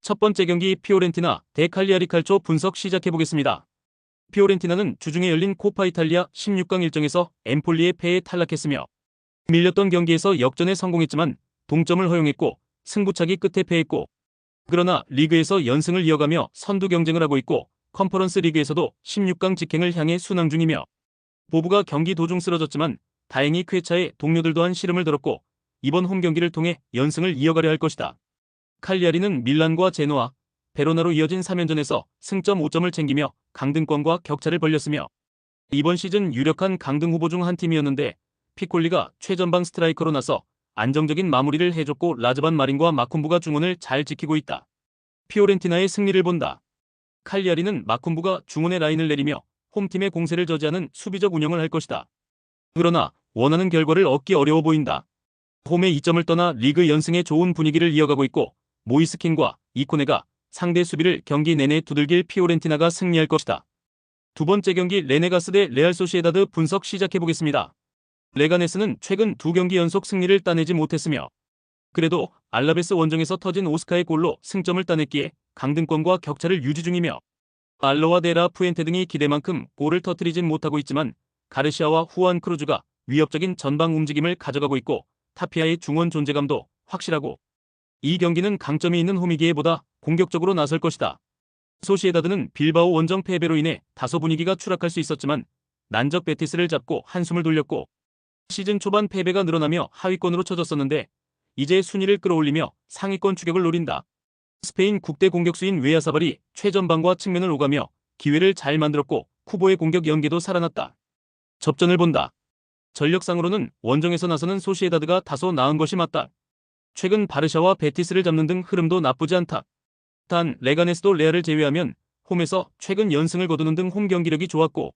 첫 번째 경기 피오렌티나 대 칼리아리 칼초 분석 시작해보겠습니다. 피오렌티나는 주중에 열린 코파 이탈리아 16강 일정에서 엠폴리의 패에 탈락했으며 밀렸던 경기에서 역전에 성공했지만 동점을 허용했고 승부차기 끝에 패했고, 그러나 리그에서 연승을 이어가며 선두 경쟁을 하고 있고 컨퍼런스 리그에서도 16강 직행을 향해 순항 중이며, 보부가 경기 도중 쓰러졌지만 다행히 쾌차에 동료들도 한 시름을 들었고 이번 홈 경기를 통해 연승을 이어가려 할 것이다. 칼리아리는 밀란과 제노아, 베로나로 이어진 3연전에서 승점 5점을 챙기며 강등권과 격차를 벌렸으며 이번 시즌 유력한 강등 후보 중 한 팀이었는데 피콜리가 최전방 스트라이커로 나서 안정적인 마무리를 해줬고 라즈반 마린과 마쿤부가 중원을 잘 지키고 있다. 피오렌티나의 승리를 본다. 칼리아리는 마쿤부가 중원의 라인을 내리며 홈팀의 공세를 저지하는 수비적 운영을 할 것이다. 그러나 원하는 결과를 얻기 어려워 보인다. 홈의 2점을 떠나 리그 연승에 좋은 분위기를 이어가고 있고 모이스킨과 이코네가 상대 수비를 경기 내내 두들길 피오렌티나가 승리할 것이다. 두 번째 경기 레네가스 대 레알 소시에다드 분석 시작해보겠습니다. 레가네스는 최근 두 경기 연속 승리를 따내지 못했으며 그래도 알라베스 원정에서 터진 오스카의 골로 승점을 따냈기에 강등권과 격차를 유지 중이며 알로와 데라 푸엔테 등이 기대만큼 골을 터뜨리진 못하고 있지만 가르시아와 후안 크루즈가 위협적인 전방 움직임을 가져가고 있고 타피아의 중원 존재감도 확실하고 이 경기는 강점이 있는 홈이기에 보다 공격적으로 나설 것이다. 소시에다드는 빌바오 원정 패배로 인해 다소 분위기가 추락할 수 있었지만 난적 베티스를 잡고 한숨을 돌렸고 시즌 초반 패배가 늘어나며 하위권으로 쳐졌었는데 이제 순위를 끌어올리며 상위권 추격을 노린다. 스페인 국대 공격수인 웨야사발이 최전방과 측면을 오가며 기회를 잘 만들었고 쿠보의 공격 연계도 살아났다. 접전을 본다. 전력상으로는 원정에서 나서는 소시에다드가 다소 나은 것이 맞다. 최근 바르샤와 베티스를 잡는 등 흐름도 나쁘지 않다. 단 레가네스도 레알을 제외하면 홈에서 최근 연승을 거두는 등 홈 경기력이 좋았고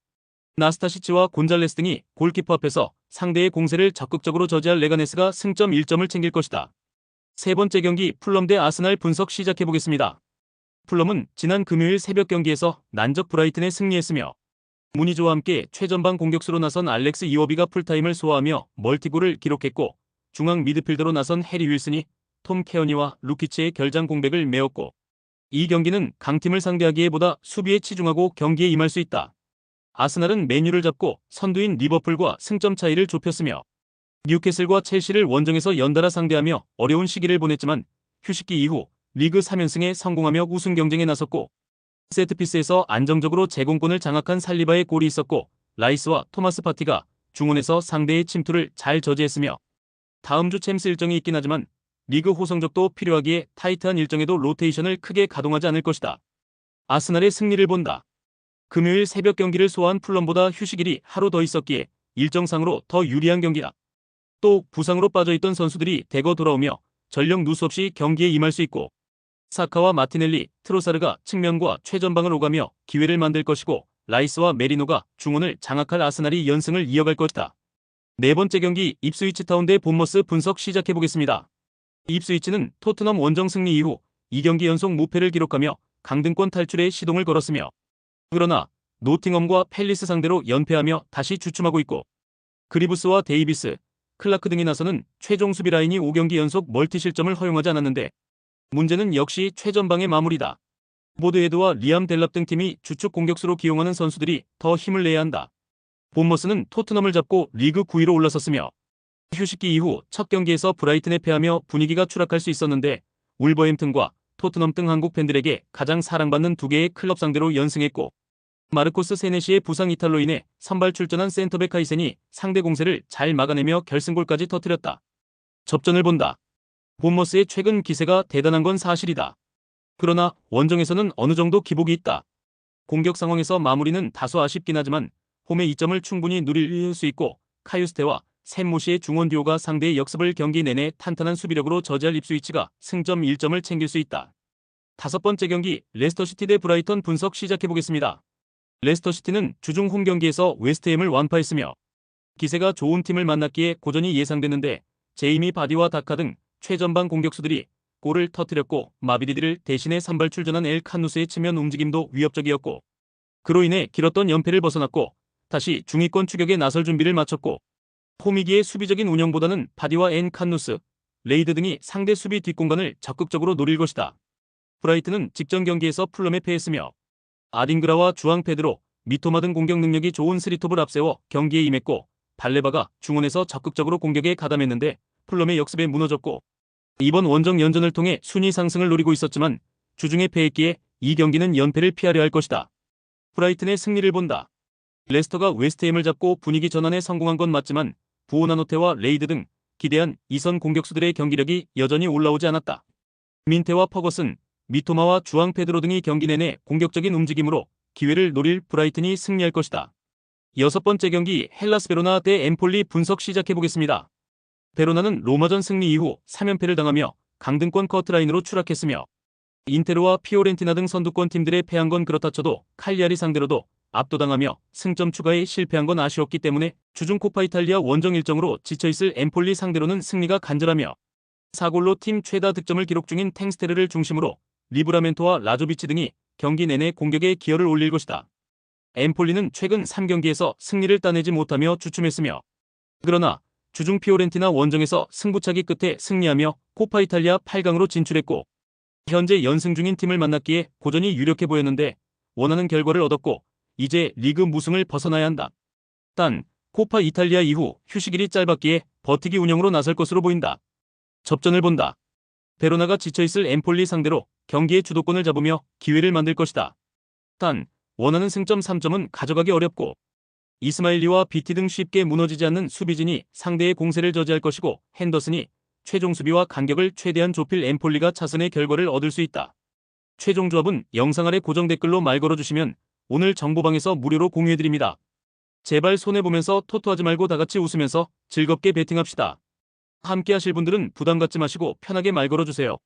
나스타시치와 곤잘레스 등이 골키퍼 앞에서 상대의 공세를 적극적으로 저지할 레가네스가 승점 1점을 챙길 것이다. 세 번째 경기 풀럼 대 아스날 분석 시작해보겠습니다. 풀럼은 지난 금요일 새벽 경기에서 난적 브라이튼에 승리했으며 무니조와 함께 최전방 공격수로 나선 알렉스 이워비가 풀타임을 소화하며 멀티골을 기록했고 중앙 미드필더로 나선 해리 윌슨이 톰 케어니와 루키치의 결장 공백을 메웠고 이 경기는 강팀을 상대하기에 보다 수비에 치중하고 경기에 임할 수 있다. 아스날은 맨유를 잡고 선두인 리버풀과 승점 차이를 좁혔으며 뉴캐슬과 첼시를 원정에서 연달아 상대하며 어려운 시기를 보냈지만 휴식기 이후 리그 3연승에 성공하며 우승 경쟁에 나섰고 세트피스에서 안정적으로 제공권을 장악한 살리바의 골이 있었고 라이스와 토마스 파티가 중원에서 상대의 침투를 잘 저지했으며 다음 주 챔스 일정이 있긴 하지만 리그 호성적도 필요하기에 타이트한 일정에도 로테이션을 크게 가동하지 않을 것이다. 아스날의 승리를 본다. 금요일 새벽 경기를 소화한 풀럼보다 휴식일이 하루 더 있었기에 일정상으로 더 유리한 경기다. 또 부상으로 빠져있던 선수들이 대거 돌아오며 전력 누수 없이 경기에 임할 수 있고 사카와 마티넬리, 트로사르가 측면과 최전방을 오가며 기회를 만들 것이고 라이스와 메리노가 중원을 장악할 아스날이 연승을 이어갈 것이다. 네 번째 경기 입스위치 타운 대 본머스 분석 시작해보겠습니다. 입스위치는 토트넘 원정 승리 이후 2경기 연속 무패를 기록하며 강등권 탈출에 시동을 걸었으며 그러나 노팅엄과 팰리스 상대로 연패하며 다시 주춤하고 있고 그리브스와 데이비스, 클라크 등이 나서는 최종 수비 라인이 5경기 연속 멀티 실점을 허용하지 않았는데 문제는 역시 최전방의 마무리다. 보드헤드와 리암 델랍 등 팀이 주축 공격수로 기용하는 선수들이 더 힘을 내야 한다. 본머스는 토트넘을 잡고 리그 9위로 올라섰으며 휴식기 이후 첫 경기에서 브라이튼에 패하며 분위기가 추락할 수 있었는데 울버햄튼과 토트넘 등 한국 팬들에게 가장 사랑받는 두 개의 클럽 상대로 연승했고 마르코스 세네시의 부상 이탈로 인해 선발 출전한 센터백 카이센이 상대 공세를 잘 막아내며 결승골까지 터뜨렸다. 접전을 본다. 본머스의 최근 기세가 대단한 건 사실이다. 그러나 원정에서는 어느 정도 기복이 있다. 공격 상황에서 마무리는 다소 아쉽긴 하지만 홈의 2점을 충분히 누릴 수 있고 카유스테와 샘모시의 중원 듀오가 상대의 역습을 경기 내내 탄탄한 수비력으로 저지할 입스위치가 승점 1점을 챙길 수 있다. 다섯 번째 경기 레스터시티 대 브라이턴 분석 시작해보겠습니다. 레스터시티는 주중 홈 경기에서 웨스트햄을 완파했으며 기세가 좋은 팀을 만났기에 고전이 예상됐는데 제이미 바디와 다카 등 최전방 공격수들이 골을 터뜨렸고 마비리디를 대신해 선발 출전한 엘 칸누스의 측면 움직임도 위협적이었고 그로 인해 길었던 연패를 벗어났고 다시 중위권 추격에 나설 준비를 마쳤고 홈이기에 수비적인 운영보다는 바디와 엔 칸누스, 레이드 등이 상대 수비 뒷공간을 적극적으로 노릴 것이다. 브라이튼은 직전 경기에서 풀럼에 패했으며 아딩그라와 주앙 페드로, 미토마 등 공격 능력이 좋은 스리톱을 앞세워 경기에 임했고 발레바가 중원에서 적극적으로 공격에 가담했는데 풀럼의 역습에 무너졌고 이번 원정 연전을 통해 순위 상승을 노리고 있었지만 주중에 패했기에 이 경기는 연패를 피하려 할 것이다. 브라이튼의 승리를 본다. 레스터가 웨스트햄을 잡고 분위기 전환에 성공한 건 맞지만 부오나노테와 레이드 등 기대한 이선 공격수들의 경기력이 여전히 올라오지 않았다. 민테와 퍼거슨, 미토마와 주앙 페드로 등이 경기 내내 공격적인 움직임으로 기회를 노릴 브라이튼이 승리할 것이다. 여섯 번째 경기 헬라스 베로나 대 엠폴리 분석 시작해보겠습니다. 베로나는 로마전 승리 이후 3연패를 당하며 강등권 커트라인으로 추락했으며 인테르와 피오렌티나 등 선두권 팀들에 패한 건 그렇다 쳐도 칼리아리 상대로도 압도당하며 승점 추가에 실패한 건 아쉬웠기 때문에 주중 코파 이탈리아 원정 일정으로 지쳐있을 엠폴리 상대로는 승리가 간절하며 4골로 팀 최다 득점을 기록 중인 탱스테르를 중심으로 리브라멘토와 라조비치 등이 경기 내내 공격에 기여를 올릴 것이다. 엠폴리는 최근 3경기에서 승리를 따내지 못하며 주춤했으며 그러나 주중 피오렌티나 원정에서 승부차기 끝에 승리하며 코파 이탈리아 8강으로 진출했고 현재 연승 중인 팀을 만났기에 고전이 유력해 보였는데 원하는 결과를 얻었고 이제 리그 무승을 벗어나야 한다. 단 코파 이탈리아 이후 휴식일이 짧았기에 버티기 운영으로 나설 것으로 보인다. 접전을 본다. 베로나가 지쳐있을 엠폴리 상대로 경기의 주도권을 잡으며 기회를 만들 것이다. 단 원하는 승점 3점은 가져가기 어렵고 이스마일리와 비티 등 쉽게 무너지지 않는 수비진이 상대의 공세를 저지할 것이고 핸더슨이 최종 수비와 간격을 최대한 좁힐 엠폴리가 차선의 결과를 얻을 수 있다. 최종 조합은 영상 아래 고정 댓글로 말 걸어주시면 오늘 정보방에서 무료로 공유해드립니다. 제발 손해보면서 토토하지 말고 다같이 웃으면서 즐겁게 베팅합시다. 함께 하실 분들은 부담 갖지 마시고 편하게 말 걸어주세요.